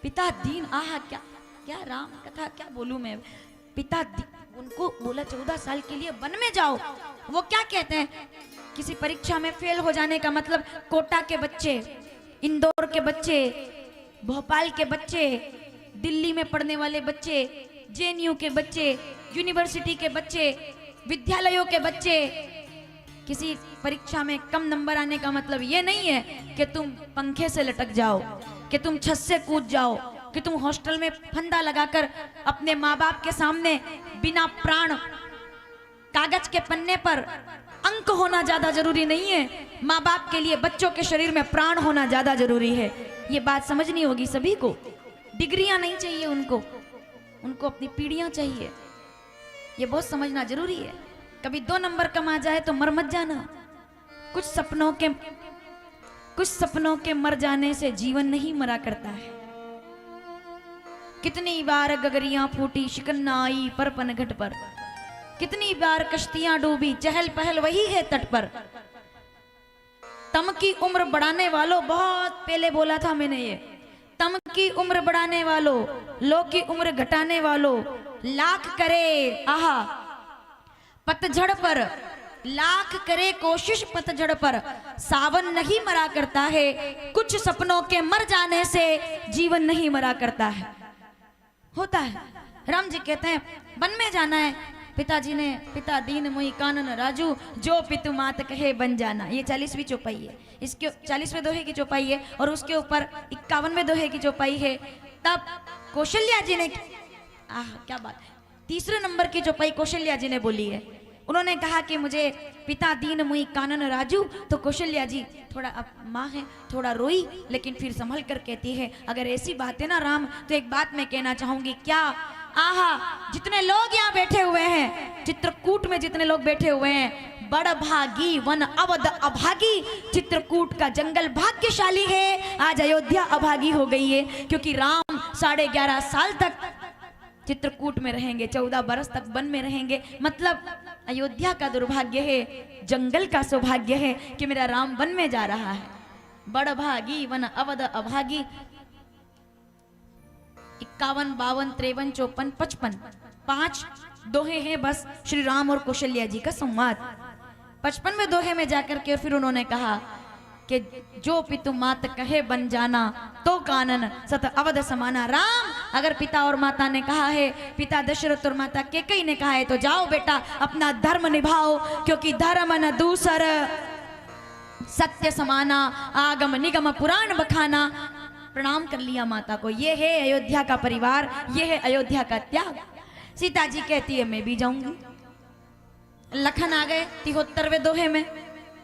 [SPEAKER 1] पिता दीन, आहा क्या क्या राम कथा क्या बोलूं मैं। पिता उनको बोला 14 साल के लिए वन में जाओ। वो क्या कहते हैं, किसी परीक्षा में फेल हो जाने का मतलब कोटा के बच्चे, इंदौर के बच्चे, भोपाल के बच्चे, दिल्ली में पढ़ने वाले बच्चे, जेएनयू के बच्चे, यूनिवर्सिटी के बच्चे, विद्यालयों के बच्चे, किसी परीक्षा में कम नंबर आने का मतलब ये नहीं है कि तुम पंखे से लटक जाओ, कि तुम छत से कूद जाओ, कि तुम हॉस्टल में फंदा लगाकर अपने माँ बाप के सामने बिना प्राण, कागज के पन्ने पर अंक होना ज्यादा जरूरी नहीं है। माँ बाप के लिए बच्चों के शरीर में प्राण होना ज्यादा जरूरी है। ये बात समझनी होगी सभी को। डिग्रियां नहीं चाहिए उनको अपनी पीढ़ियां चाहिए। ये बहुत समझना जरूरी है। कभी 2 नंबर कम आ जाए तो मर मत जाना। कुछ सपनों के मर जाने से जीवन नहीं मरा करता है। कितनी बार गगरियां फूटी, शिकन्ना आई पर पनघट पर, कितनी बार कश्तियां डूबी, चहल पहल वही है तट पर। तम की उम्र बढ़ाने वालों, बहुत पहले बोला था मैंने ये, तम की उम्र बढ़ाने वालों, लो की उम्र घटाने वालों, लाख करे आहा पतझड़ पर लाख करे कोशिश पतझड़ पर, सावन नहीं मरा करता है, कुछ सपनों के मर जाने से जीवन नहीं मरा करता है। होता है। राम जी कहते हैं वन में जाना है, पिताजी ने पिता दीन मोहि कानन राजू, जो पितु मात कहे बन जाना। ये 40वीं चौपाई है, इसके 40वें दोहे की चौपाई है और उसके ऊपर 51वें दोहे की चौपाई है। तब कौशल्या जी ने, क्या बात, तीसरे नंबर की चौपाई कौशल्या जी ने बोली है। उन्होंने कहा कि मुझे पिता दीन मुई कानन राजू, तो कौशल्या जी थोड़ा, अब माँ है, थोड़ा रोई, लेकिन फिर संभल कर कहती है अगर ऐसी बात है ना राम, तो एक बात मैं कहना चाहूंगी। क्या? आहा, जितने लोग यहाँ बैठे हुए हैं, चित्रकूट में जितने लोग बैठे हुए हैं, बड़ भागी वन अवध अभागी। चित्रकूट का जंगल भाग्यशाली है, आज अयोध्या अभागी हो गई है, क्योंकि राम 11.5 साल तक चित्रकूट में रहेंगे, 14 बरस तक वन में रहेंगे। मतलब अयोध्या का दुर्भाग्य है, जंगल का सौभाग्य है कि मेरा राम वन में जा रहा है। बड़ भागी वन अवध अभागी। 51, 52, 53, 54, 55 5 दोहे हैं बस श्री राम और कौशल्या जी का संवाद। 55वें दोहे में जाकर के फिर उन्होंने कहा कि जो पितु मात कहे बन जाना, तो कानन सत अवध समाना। राम, अगर पिता और माता ने कहा है, पिता दशरथ और माता कैकेयी ने कहा है, तो जाओ बेटा अपना धर्म निभाओ, क्योंकि धर्म न दूसर सत्य समाना, आगम निगम पुराण बखाना। प्रणाम कर लिया माता को। ये है अयोध्या का परिवार, ये है अयोध्या का त्याग। सीता जी कहती है मैं भी जाऊंगी। लखन आ गए 73वें दोहे में,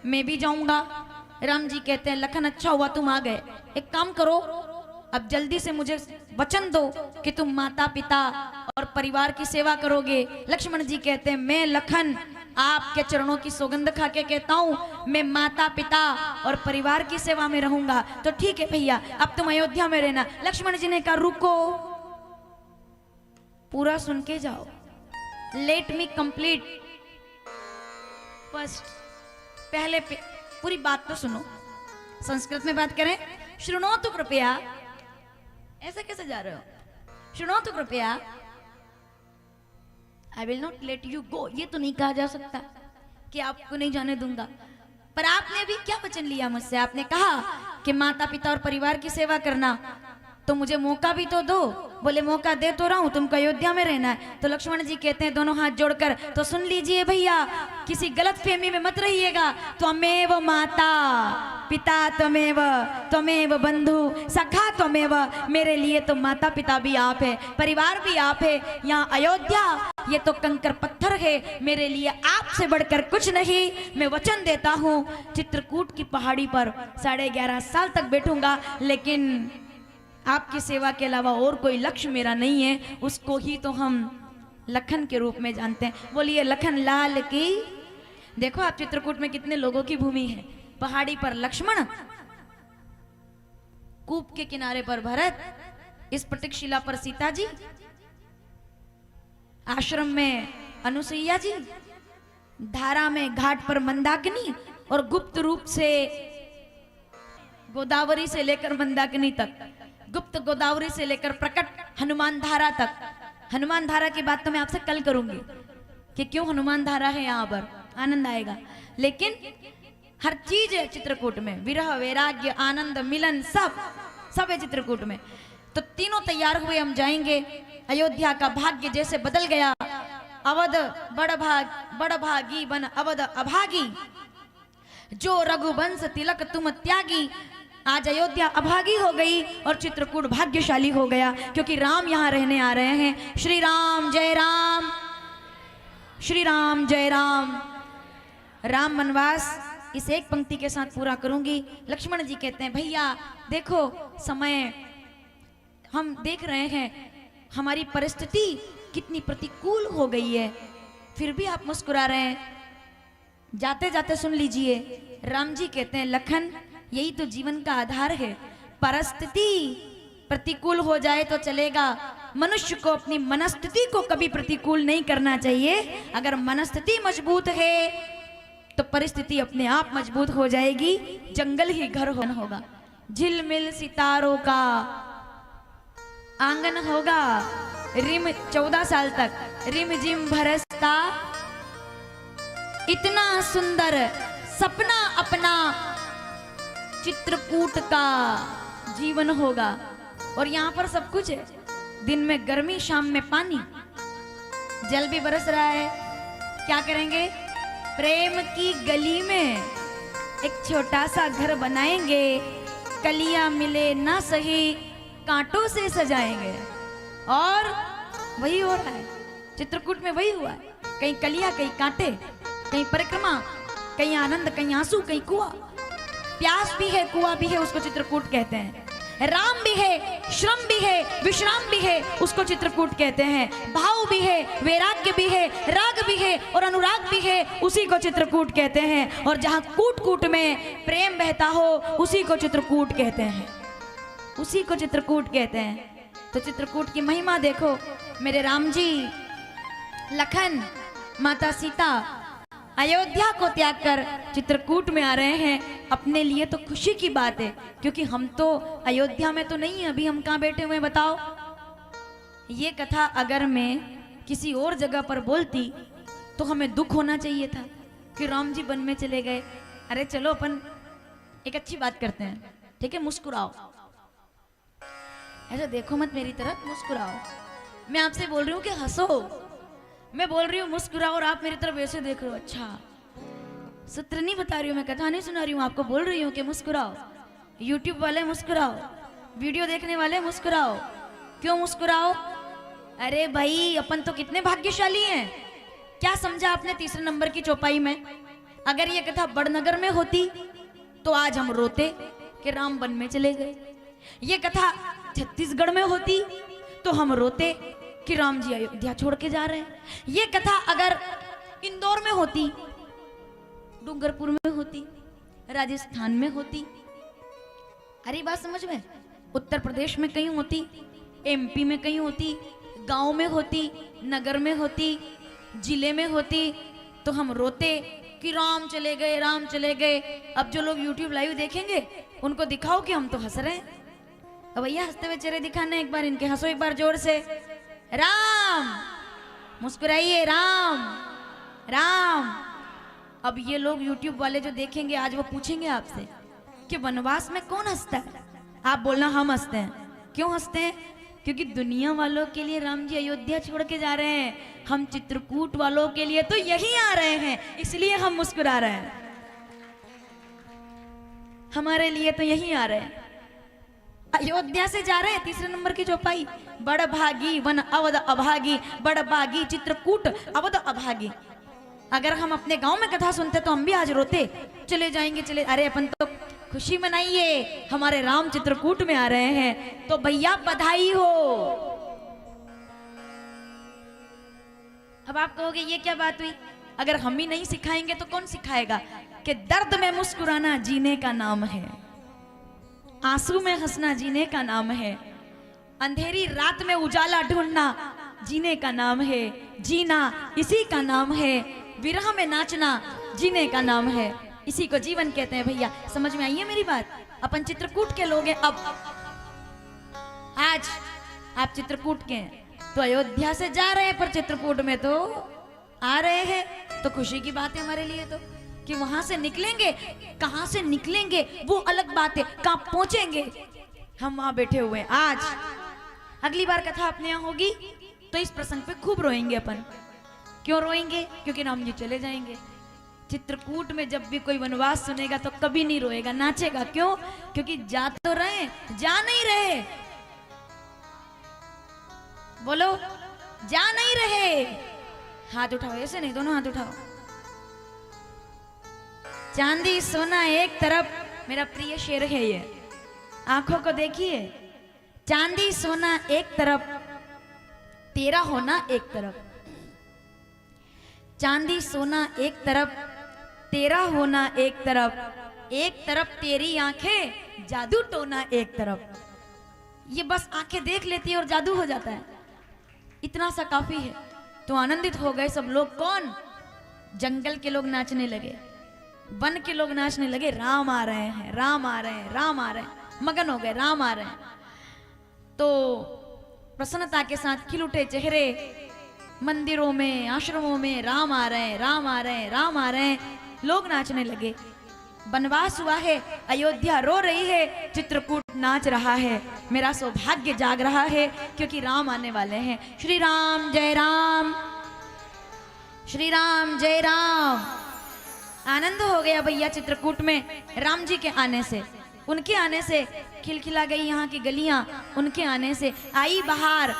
[SPEAKER 1] मैं भी जाऊंगा। राम जी कहते हैं लखन अच्छा हुआ तुम आ गए, एक काम करो अब जल्दी से मुझे वचन दो कि तुम माता पिता और परिवार की सेवा करोगे। लक्ष्मण जी कहते हैं मैं लखन आपके चरणों की सौगंध खा के कहता हूँ, मैं माता पिता और परिवार की सेवा में रहूंगा। तो ठीक है भैया, अब तुम अयोध्या में रहना। लक्ष्मण जी ने कहा रुको, पूरा सुन के जाओ, लेट मी कंप्लीट फर्स्ट। पहले पूरी बात तो सुनो। संस्कृत में बात करें, शृणोतु कृपया। ऐसे कैसे जा रहे हो? शृणोतु कृपया, I will not let you go. ये तो नहीं कहा जा सकता कि आपको नहीं जाने दूंगा। पर आपने भी क्या वचन लिया मुझसे? आपने कहा कि माता पिता और परिवार की सेवा करना, तो मुझे मौका भी तो दो। बोले मौका दे तो रहा हूं, तुमको अयोध्या में रहना है। तो लक्ष्मण जी कहते हैं दोनों हाथ जोड़कर, तो सुन लीजिए भैया, किसी गलत फहमी में मत रहिएगा। त्वमेव माता पिता त्वमेव, त्वमेव बंधु सखा त्वमेव। मेरे लिए तो माता पिता भी आप है, परिवार भी आप है। यहाँ अयोध्या ये तो कंकर पत्थर है, मेरे लिए आपसे बढ़कर कुछ नहीं। मैं वचन देता हूँ चित्रकूट की पहाड़ी पर 11.5 साल तक बैठूंगा, लेकिन आपकी सेवा के अलावा और कोई लक्ष्य मेरा नहीं है। उसको ही तो हम लखन के रूप में जानते हैं। बोलिए लखन लाल की। देखो आप चित्रकूट में कितने लोगों की भूमि है। पहाड़ी पर लक्ष्मण, कूप के किनारे पर भरत, इस प्रतीकशिला पर सीता जी, आश्रम में अनुसुईया जी, धारा में घाट पर मंदाकिनी, और गुप्त रूप से गोदावरी से लेकर मंदाकिनी तक, गुप्त गोदावरी से लेकर प्रकट हनुमान धारा तक। हनुमान धारा की बात तो मैं आपसे कल करूंगी कि क्यों हनुमान धारा है, यहाँ पर आनंद आएगा। लेकिन हर चीज है चित्रकूट में, विरह वैराग्य आनंद मिलन सब है चित्रकूट में। तो तीनों तैयार हुए, हम जाएंगे। अयोध्या का भाग्य जैसे बदल गया। अवध बड़ भागी बन अवध अभागी, जो रघुवंश तिलक तुम त्यागी। आज अयोध्या अभागी हो गई और चित्रकूट भाग्यशाली हो गया, क्योंकि राम यहाँ रहने आ रहे हैं। श्री राम जय राम, श्री राम जय राम। राम वनवास इस एक पंक्ति के साथ पूरा करूंगी। लक्ष्मण जी कहते हैं भैया देखो, समय हम देख रहे हैं, हमारी परिस्थिति कितनी प्रतिकूल हो गई है, फिर भी आप मुस्कुरा रहे हैं। जाते जाते सुन लीजिए, राम जी कहते हैं लखन, यही तो जीवन का आधार है। परिस्थिति प्रतिकूल हो जाए तो चलेगा, मनुष्य को अपनी मनस्थिति को कभी प्रतिकूल नहीं करना चाहिए। अगर मनस्थिति मजबूत है तो परिस्थिति अपने आप मजबूत हो जाएगी, जंगल ही घर होगा, झिलमिल सितारों का आंगन होगा। रिम 14 साल तक रिम जिम बरसता, इतना सुंदर सपना अपना चित्रकूट का जीवन होगा। और यहाँ पर सब कुछ है, दिन में गर्मी, शाम में पानी, जल भी बरस रहा है। क्या करेंगे? प्रेम की गली में एक छोटा सा घर बनाएंगे, कलियां मिले ना सही कांटों से सजाएंगे। और वही हो रहा है चित्रकूट में, वही हुआ है। कहीं कलियां, कहीं कांटे, कहीं परिक्रमा, कहीं आनंद, कहीं आंसू, कहीं कुआं। प्यास भी है, कुआं भी है, उसको चित्रकूट कहते हैं। राम भी है, श्रम भी है, विश्राम भी है, उसको चित्रकूट कहते हैं। भाव भी है, वैराग्य भी है, राग भी है और अनुराग भी है, उसी को चित्रकूट कहते हैं। और जहां कूट कूट में प्रेम बहता हो, उसी को चित्रकूट कहते हैं, उसी को चित्रकूट कहते हैं। तो चित्रकूट की महिमा देखो। मेरे राम जी, लखन, माता सीता अयोध्या को त्याग कर चित्रकूट में आ रहे हैं। अपने लिए तो खुशी की बात है, क्योंकि हम तो अयोध्या में तो नहीं है, अभी हम कहाँ बैठे हुए हैं बताओ। ये कथा अगर मैं किसी और जगह पर बोलती तो हमें दुख होना चाहिए था कि राम जी वन में चले गए। अरे चलो अपन एक अच्छी बात करते हैं, ठीक है? मुस्कुराओ, ऐसा देखो मत मेरी तरफ, मुस्कुराओ। मैं आपसे बोल रही हूँ कि हंसो, मैं बोल रही हूँ मुस्कुराओ, और आप मेरी तरफ ऐसे देख रहे हो। अच्छा, सूत्र नहीं बता रही हूँ, मैं कथा नहीं सुना रही हूँ, आपको बोल रही हूँ कि मुस्कुराओ। यूट्यूब वाले मुस्कुराओ, वीडियो देखने वाले मुस्कुराओ। क्यों मुस्कुराओ? अरे भाई, अपन तो कितने भाग्यशाली हैं। क्या समझा आपने तीसरे नंबर की चौपाई में? अगर ये कथा बड़नगर में होती तो आज हम रोते कि राम वन में चले गए। ये कथा छत्तीसगढ़ में होती तो हम रोते कि राम जी अयोध्या छोड़ के जा रहे हैं। ये कथा अगर इंदौर में होती, डूंगरपुर में होती, राजस्थान में होती, अरे बात समझ में, उत्तर प्रदेश में कहीं होती, एमपी में कहीं होती, गांव में होती, नगर में होती, जिले में होती, तो हम रोते कि राम चले गए, राम चले गए। अब जो लोग यूट्यूब लाइव देखेंगे उनको दिखाओ कि हम तो हंस रहे हैं। अब भैया हंसते हुए चेहरे दिखाना एक बार, इनके हंसो एक बार जोर से। राम, मुस्कुराइए, राम राम। अब ये लोग यूट्यूब वाले जो देखेंगे आज, वो पूछेंगे आपसे कि वनवास में कौन हंसता है? आप बोलना हम हंसते हैं। क्यों हंसते हैं? क्योंकि दुनिया वालों के लिए राम जी अयोध्या छोड़ के जा रहे हैं, हम चित्रकूट वालों के लिए तो यहीं आ रहे हैं, इसलिए हम मुस्कुरा रहे हैं। हमारे लिए तो यहीं आ रहे हैं, अयोध्या से जा रहे हैं। तीसरे नंबर की चौपाई, बड़ भागी वन अवध अभागी, बड़ भागी चित्रकूट अवध अभागी। अगर हम अपने गांव में कथा सुनते तो हम भी आज रोते, चले जाएंगे चले। अरे अपन तो खुशी मनाइए, हमारे राम चित्रकूट में आ रहे हैं, तो भैया बधाई हो। अब आप कहोगे ये क्या बात हुई? अगर हम ही नहीं सिखाएंगे तो कौन सिखाएगा कि दर्द में मुस्कुराना जीने का नाम है, आंसू में हंसना जीने का नाम है, अंधेरी रात में उजाला ढूंढना जीने का नाम है, जीना इसी का नाम है, विरह में नाचना जीने का नाम है, इसी को जीवन कहते हैं। भैया समझ में आई है मेरी बात? अपन चित्रकूट के लोग हैं। अब आज आप चित्रकूट के हैं तो अयोध्या से जा रहे हैं, पर चित्रकूट में तो आ रहे हैं, तो खुशी की बात है हमारे लिए तो कि वहां से निकलेंगे। कहां से निकलेंगे वो अलग बात है, कहां पहुंचेंगे हम वहां बैठे हुए हैं। आज अगली बार कथा अपने यहाँ होगी तो इस प्रसंग पे खूब रोएंगे अपन। क्यों रोएंगे? क्योंकि राम जी चले जाएंगे। चित्रकूट में जब भी कोई वनवास सुनेगा तो कभी नहीं रोएगा, नाचेगा। क्यों? क्योंकि जा तो रहे, जा नहीं रहे। बोलो, जा नहीं रहे। हाथ उठाओ, ऐसे नहीं, दोनों हाथ उठाओ। चांदी सोना एक तरफ, मेरा प्रिय शेर है ये, आंखों को देखिए। चांदी सोना एक तरफ, तेरा होना एक तरफ। चांदी सोना एक तरफ, तेरा होना एक तरफ तेरी आंखें, जादू टोना एक तरफ। ये बस आंखें देख लेती है और जादू हो जाता है, इतना सा काफी है। तो आनंदित हो गए सब लोग। कौन? जंगल के लोग नाचने लगे, वन के लोग नाचने लगे। राम आ रहे हैं, राम आ रहे हैं, राम आ रहे हैं, मगन हो गए, राम आ रहे हैं। तो प्रसन्नता के साथ खिल उठे चेहरे, मंदिरों में, आश्रमों में राम आ रहे हैं, राम आ रहे हैं, राम आ रहे हैं। लोग नाचने लगे। वनवास हुआ है, अयोध्या रो रही है, चित्रकूट नाच रहा है। मेरा सौभाग्य जाग रहा है क्योंकि राम आने वाले हैं। श्री राम जय राम, श्री राम जय राम। आनंद हो गया भैया चित्रकूट में राम जी के आने से। उनके आने से खिलखिला गई यहाँ की गलियां, उनके आने से आई बहार।